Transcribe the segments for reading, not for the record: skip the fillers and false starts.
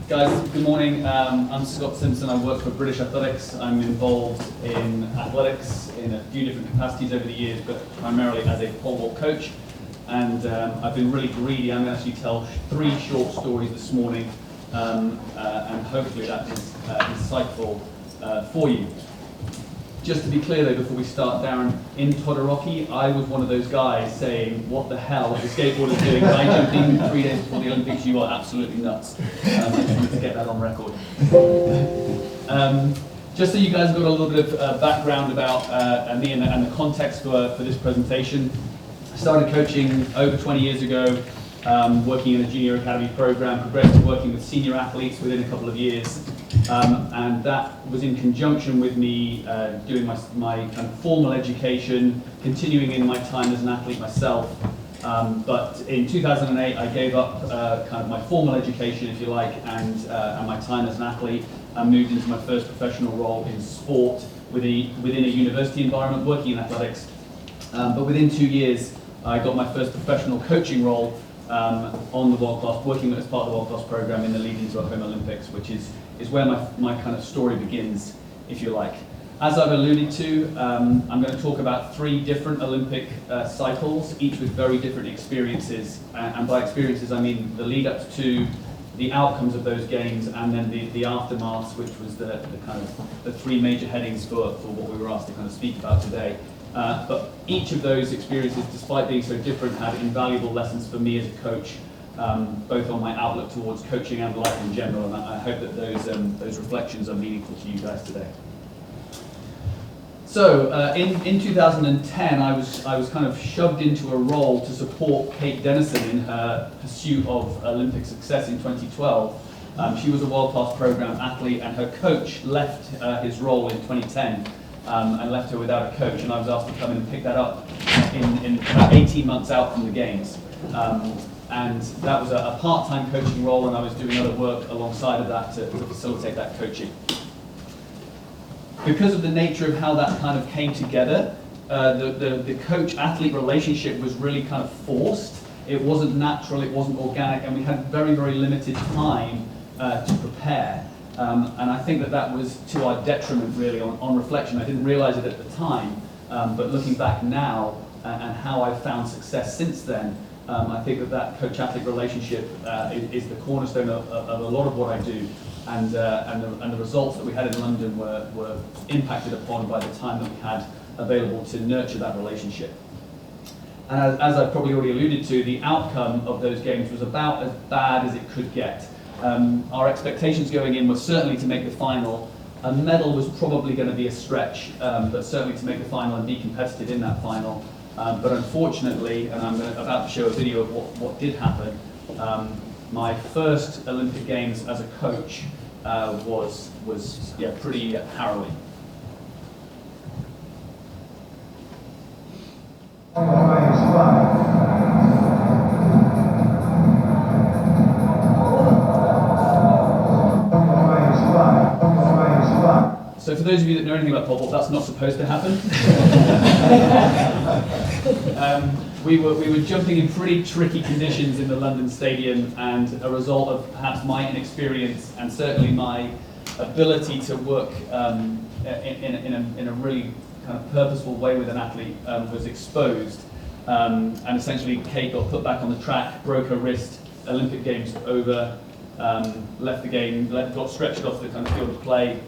Guys, good morning. I'm Scott Simpson. I work for British Athletics. I'm involved in athletics in a few different capacities over the years, but primarily as a pole vault coach. And I've been really greedy. I'm going to actually tell 3 short stories this morning, and hopefully that is insightful for you. Just to be clear though, before we start, Darren, in Caudery, I was one of those guys saying, what the hell is the skateboarder doing? I jumped in 3 days before the Olympics, you are absolutely nuts. I just wanted to get that on record. Just so you guys got a little bit of background about me and the context for this presentation. I started coaching over 20 years ago, working in a junior academy program, progressed to working with senior athletes within a couple of years. And that was in conjunction with me doing my kind of formal education, continuing in my time as an athlete myself. But in 2008, I gave up kind of my formal education, if you like, and my time as an athlete, and moved into my first professional role in sport within a university environment, working in athletics. But within 2 years, I got my first professional coaching role on the world class, working as part of the world class program in the lead into a home Olympics, which is where my kind of story begins, if you like. As I've alluded to, I'm going to talk about 3 different Olympic cycles, each with very different experiences. And by experiences, I mean the lead up to the outcomes of those games, and then the aftermaths, which was the kind of the 3 major headings for what we were asked to kind of speak about today. But each of those experiences, despite being so different, had invaluable lessons for me as a coach, both on my outlook towards coaching and life in general, and I hope that those reflections are meaningful to you guys today. So in 2010, I was kind of shoved into a role to support Kate Dennison in her pursuit of Olympic success in 2012. She was a world-class program athlete, and her coach left his role in 2010 and left her without a coach, and I was asked to come in and pick that up in about 18 months out from the games. And that was a part-time coaching role, and I was doing other work alongside of that to facilitate that coaching. Because of the nature of how that kind of came together, the coach-athlete relationship was really kind of forced. It wasn't natural, it wasn't organic, and we had very, very limited time to prepare. And I think that was to our detriment, really, on reflection. I didn't realize it at the time, but looking back now and how I've found success since then, I think that coach-athlete relationship is the cornerstone of a lot of what I do, and the results that we had in London were impacted upon by the time that we had available to nurture that relationship. And as I've probably already alluded to, the outcome of those games was about as bad as it could get. Our expectations going in were certainly to make the final. A medal was probably going to be a stretch, but certainly to make the final and be competitive in that final. But unfortunately, and I'm about to show a video of what did happen, my first Olympic Games as a coach was pretty harrowing. So for those of you that know anything about pole vault, that's not supposed to happen. We were jumping in pretty tricky conditions in the London Stadium, and a result of perhaps my inexperience and certainly my ability to work in a really kind of purposeful way with an athlete was exposed. And essentially Kate got put back on the track, broke her wrist, Olympic Games over, left the game, got stretched off the kind of field of play,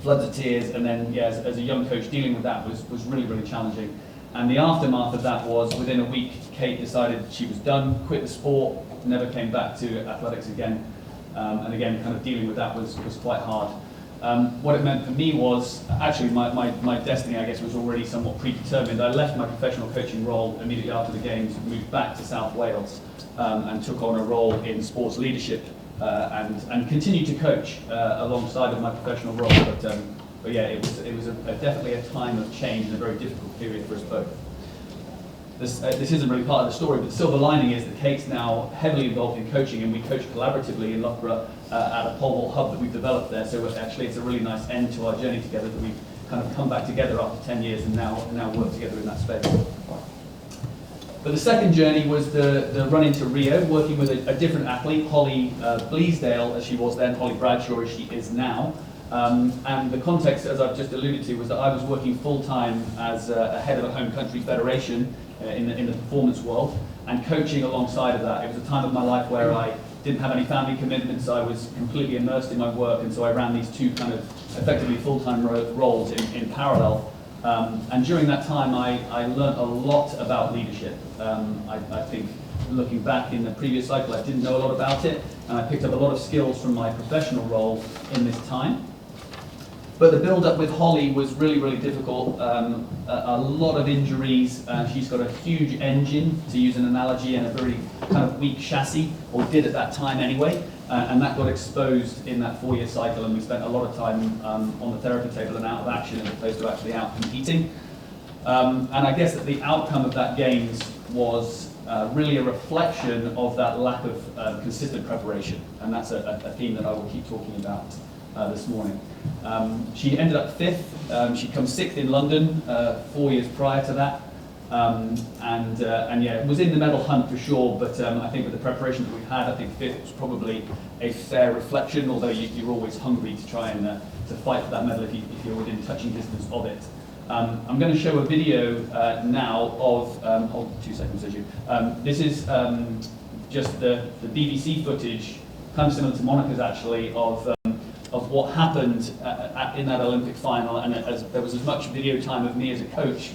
floods of tears, and then as a young coach dealing with that was really, really challenging. And the aftermath of that was, within a week, Kate decided she was done, quit the sport, never came back to athletics again. And again, kind of dealing with that was quite hard. What it meant for me was, actually my destiny, I guess, was already somewhat predetermined. I left my professional coaching role immediately after the games, moved back to South Wales, and took on a role in sports leadership, and continued to coach alongside of my professional role. But yeah, it was definitely a time of change and a very difficult period for us both. This isn't really part of the story, but the silver lining is that Kate's now heavily involved in coaching, and we coach collaboratively in Loughborough at a pole vault hub that we've developed there. So actually, it's a really nice end to our journey together, that we've kind of come back together after 10 years and now work together in that space. But the second journey was the run into Rio, working with a different athlete, Holly Bleasdale, as she was then, Holly Bradshaw as she is now. And the context, as I've just alluded to, was that I was working full-time as a head of a home country federation in the performance world, and coaching alongside of that. It was a time of my life where I didn't have any family commitments, I was completely immersed in my work, and so I ran these two kind of effectively full-time roles in parallel. And during that time, I learned a lot about leadership. I think, looking back in the previous cycle, I didn't know a lot about it, and I picked up a lot of skills from my professional role in this time. But the build-up with Holly was really, really difficult. A lot of injuries. She's got a huge engine, to use an analogy, and a very kind of weak chassis, or did at that time anyway. And that got exposed in that 4-year cycle, and we spent a lot of time on the therapy table and out of action as opposed to actually out competing. And I guess that the outcome of that Games was really a reflection of that lack of consistent preparation. And that's a theme that I will keep talking about this morning. She ended up 5th. She'd come 6th in London 4 years prior to that. And yeah, it was in the medal hunt for sure, but I think with the preparation that we've had, I think 5th was probably a fair reflection, although you're always hungry to try and to fight for that medal if you're within touching distance of it. I'm going to show a video now of, hold 2 seconds, as you. This is just the BBC footage, kind of similar to Monica's actually, of what happened in that Olympic final, and there was as much video time of me as a coach,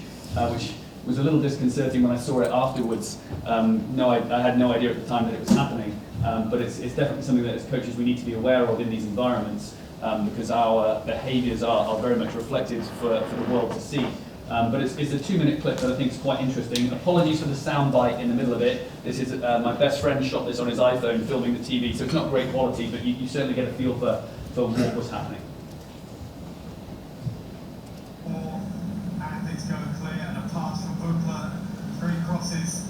which was a little disconcerting when I saw it afterwards. I had no idea at the time that it was happening, but it's definitely something that as coaches we need to be aware of in these environments, because our behaviours are very much reflected for the world to see. But it's a 2-minute clip that I think is quite interesting. Apologies for the sound bite in the middle of it. This is my best friend shot this on his iPhone filming the TV, so it's not great quality, but you certainly get a feel for what was happening. All athletes go clear, and apart from Buchler, 3 crosses,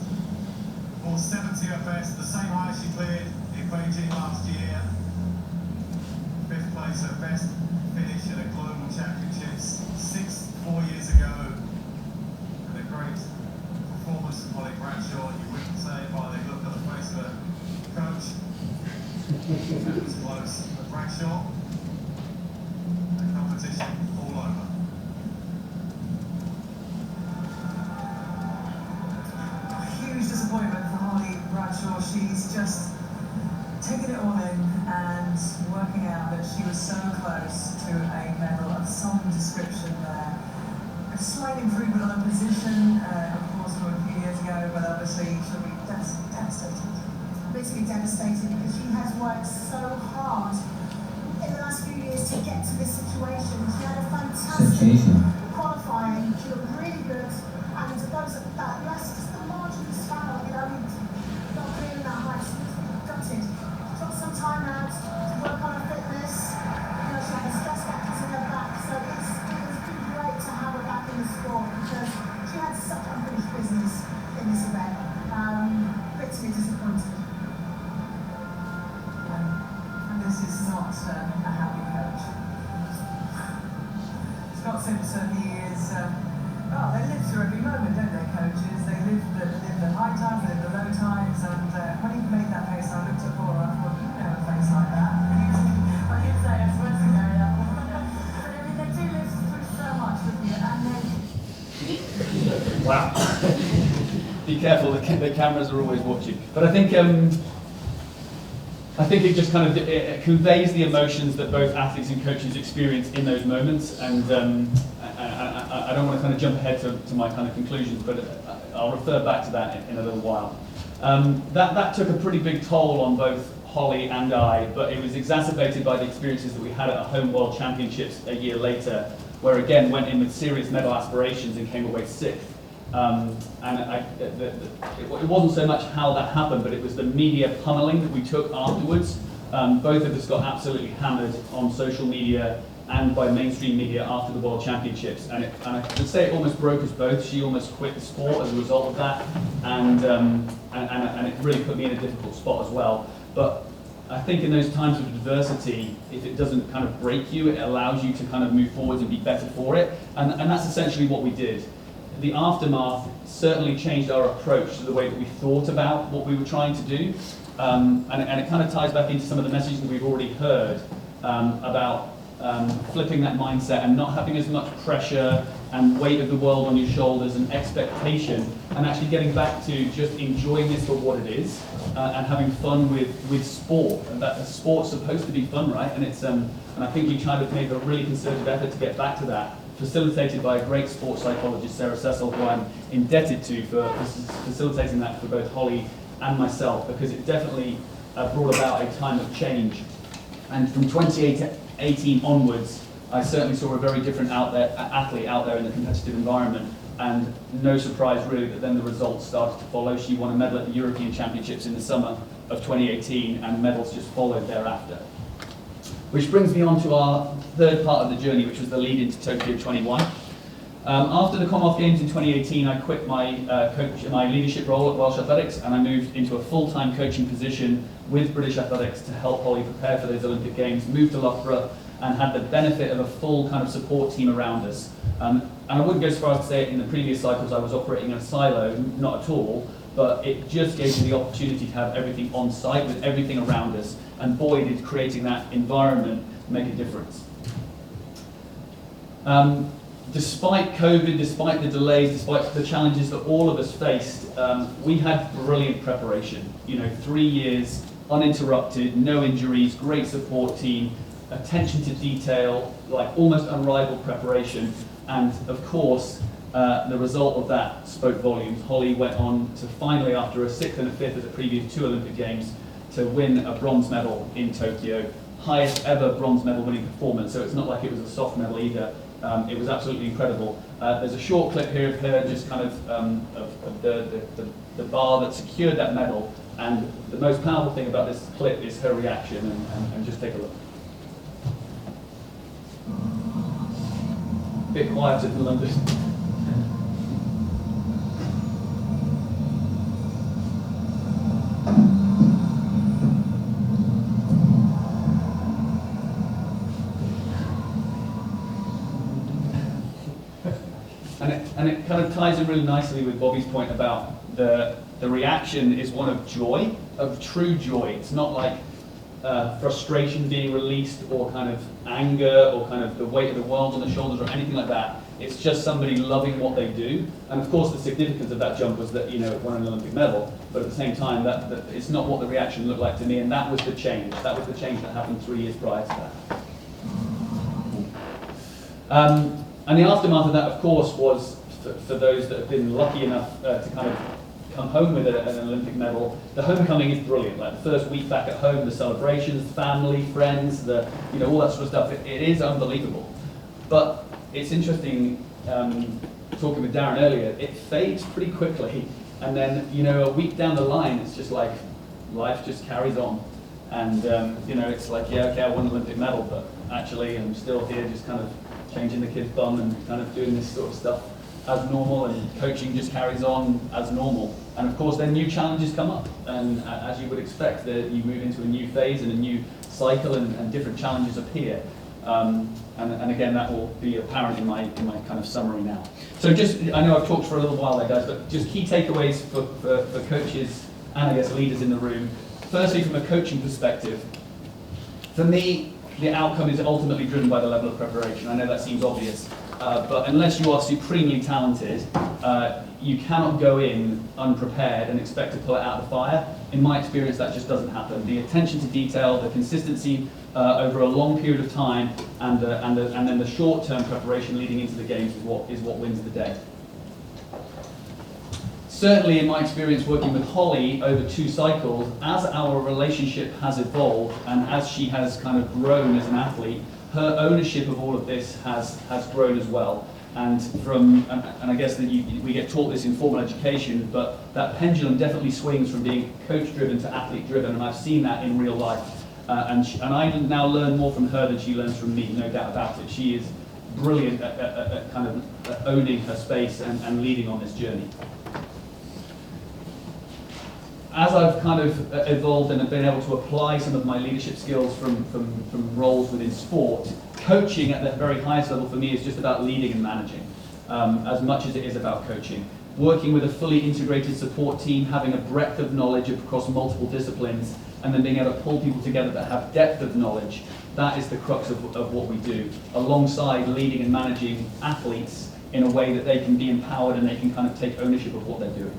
or 70 at best, the same height she cleared in Beijing last year. 5th place at best finish at the Global Championships 4 years ago. And a great performance from Holly Bradshaw, you wouldn't say by the look on the face of her coach. That was close. But Bradshaw, the competition all over. A huge disappointment for Holly Bradshaw. She's just taken it all in and working out that she was so close to a medal of some description there. A slight improvement on her position, of course, from a few years ago, but obviously she'll be devastated. Basically devastated because she has worked so hard in the last few years to get to this situation. She had a fantastic qualifying, she looked really good, and those that last, just the margin was foul, not clearing that high, she was gutted. She took some time out to work on her fitness, she had the stress factors in her back, so it was been great to have her back in the sport because she had such unfinished business in this event. Bitterly disappointed. And this is not a happy coach. Scott Simpson, he is, they live through every moment, don't they, coaches? They live the high times, they live the low times, and when he made that face, I looked at Laura, I thought, you know a face like that. I didn't say I was supposed to go there. But I mean, they do live through so much with you, and then... Wow. Be careful, the cameras are always watching. But I think it just kind of it conveys the emotions that both athletes and coaches experience in those moments. And I don't want to kind of jump ahead to my kind of conclusions, but I'll refer back to that in a little while. That took a pretty big toll on both Holly and I, but it was exacerbated by the experiences that we had at the Home World Championships a year later, where again went in with serious medal aspirations and came away 6th. It wasn't so much how that happened, but it was the media pummeling that we took afterwards. Both of us got absolutely hammered on social media and by mainstream media after the World Championships, and I can say it almost broke us both. She almost quit the sport as a result of that, and it really put me in a difficult spot as well. But I think in those times of adversity, if it doesn't kind of break you, it allows you to kind of move forwards and be better for it, and that's essentially what we did. the aftermath certainly changed our approach to the way that we thought about what we were trying to do. And it kind of ties back into some of the messages that we've already heard about flipping that mindset and not having as much pressure and weight of the world on your shoulders and expectation, and actually getting back to just enjoying this for what it is and having fun with sport. And that sport's supposed to be fun, right? And it's and I think we kind of made a really concerted effort to get back to that, facilitated by a great sports psychologist, Sarah Cecil, who I'm indebted to for facilitating that for both Holly and myself, because it definitely brought about a time of change. And from 2018 onwards, I certainly saw a very different athlete out there in the competitive environment, and no surprise really that then the results started to follow. She won a medal at the European Championships in the summer of 2018, and medals just followed thereafter. Which brings me on to our third part of the journey, which was the lead into Tokyo 21. After the Commonwealth Games in 2018, I quit my leadership role at Welsh Athletics, and I moved into a full-time coaching position with British Athletics to help Holly prepare for those Olympic Games, moved to Loughborough, and had the benefit of a full kind of support team around us. And I wouldn't go as far as to say in the previous cycles I was operating in a silo, not at all, but it just gave me the opportunity to have everything on site with everything around us, and boy, did creating that environment make a difference. Despite COVID, despite the delays, despite the challenges that all of us faced, we had brilliant preparation. 3 years uninterrupted, no injuries, great support team, attention to detail, like almost unrivaled preparation, and of course, the result of that spoke volumes. Holly went on to finally, after a 6th and a 5th at the previous 2 Olympic Games, to win a bronze medal in Tokyo, highest ever bronze medal winning performance, so it's not like it was a soft medal either. It was absolutely incredible. There's a short clip here of her just kind of the bar that secured that medal, and the most powerful thing about this clip is her reaction, and just take a look. A bit quieter than London. And it kind of ties in really nicely with Bobby's point about the reaction is one of joy, of true joy. It's not like frustration being released, or kind of anger, or kind of the weight of the world on the shoulders, or anything like that. It's just somebody loving what they do. And of course the significance of that jump was that it won an Olympic medal, but at the same time that it's not what the reaction looked like to me, and that was the change. That was the change that happened 3 years prior to that. And the aftermath of that, of course, was for those that have been lucky enough to kind of come home with an Olympic medal. The homecoming is brilliant. Like the first week back at home, the celebrations, family, friends, all that sort of stuff. It is unbelievable. But it's interesting, talking with Darren earlier, it fades pretty quickly, and then a week down the line, it's just like life just carries on, and it's like, yeah, okay, I won an Olympic medal, but actually I'm still here, just kind of changing the kid's bum and kind of doing this sort of stuff as normal, and coaching just carries on as normal. And of course then new challenges come up, and as you would expect, you move into a new phase and a new cycle, and different challenges appear. And again, that will be apparent in my kind of summary now. So I know I've talked for a little while there, guys, but just key takeaways for coaches and I guess leaders in the room. Firstly, from a coaching perspective, for me, the outcome is ultimately driven by the level of preparation. I know that seems obvious, but unless you are supremely talented, you cannot go in unprepared and expect to pull it out of the fire. In my experience, that just doesn't happen. The attention to detail, the consistency over a long period of time, and then the short-term preparation leading into the games is what wins the day. Certainly in my experience working with Holly over 2 cycles, as our relationship has evolved and as she has kind of grown as an athlete, her ownership of all of this has grown as well. And I guess that we get taught this in formal education, but that pendulum definitely swings from being coach-driven to athlete-driven, and I've seen that in real life. And I now learn more from her than she learns from me, no doubt about it. She is brilliant at kind of owning her space and leading on this journey. As I've kind of evolved and have been able to apply some of my leadership skills from roles within sport, coaching at the very highest level for me is just about leading and managing. as much as it is about coaching. Working with a fully integrated support team, having a breadth of knowledge across multiple disciplines, and then being able to pull people together that have depth of knowledge, that is the crux of what we do, alongside leading and managing athletes in a way that they can be empowered and they can kind of take ownership of what they're doing.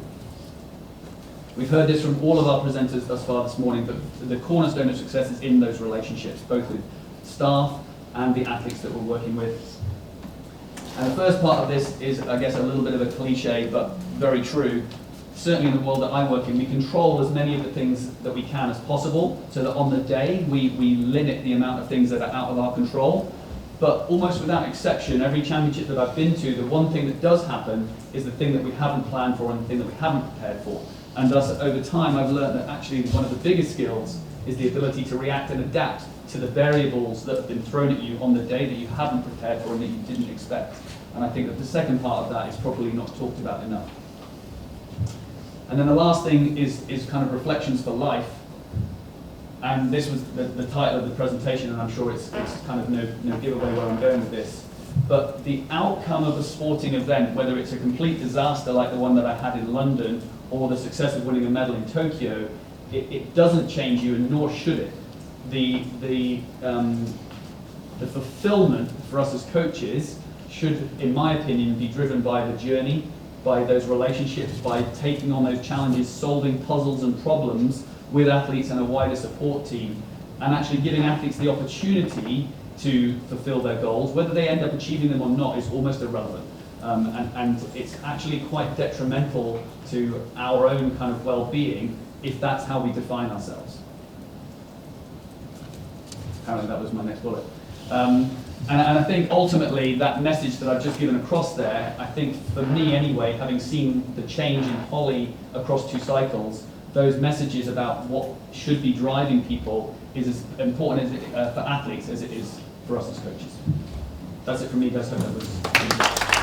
We've heard this from all of our presenters thus far this morning, but the cornerstone of success is in those relationships, both with staff and the athletes that we're working with. And the first part of this is, I guess, a little bit of a cliche, but very true. Certainly in the world that I work in, we control as many of the things that we can as possible, so that on the day we limit the amount of things that are out of our control. But almost without exception, every championship that I've been to, the one thing that does happen is the thing that we haven't planned for and the thing that we haven't prepared for. And thus, over time, I've learned that actually one of the biggest skills is the ability to react and adapt to the variables that have been thrown at you on the day that you haven't prepared for and that you didn't expect. And I think that the second part of that is probably not talked about enough. And then the last thing is kind of reflections for life. And this was the title of the presentation, and I'm sure it's kind of no giveaway where I'm going with this. But the outcome of a sporting event, whether it's a complete disaster like the one that I had in London, or the success of winning a medal in Tokyo, it doesn't change you, and nor should it. The fulfillment for us as coaches should, in my opinion, be driven by the journey, by those relationships, by taking on those challenges, solving puzzles and problems with athletes and a wider support team, and actually giving athletes the opportunity to fulfill their goals. Whether they end up achieving them or not is almost irrelevant. And it's actually quite detrimental to our own kind of well-being if that's how we define ourselves. Apparently that was my next bullet. And I think ultimately that message that I've just given across there, I think for me anyway, having seen the change in Holly across 2 cycles, those messages about what should be driving people is as important as for athletes as it is for us as coaches. That's it from me, guys. Hope that was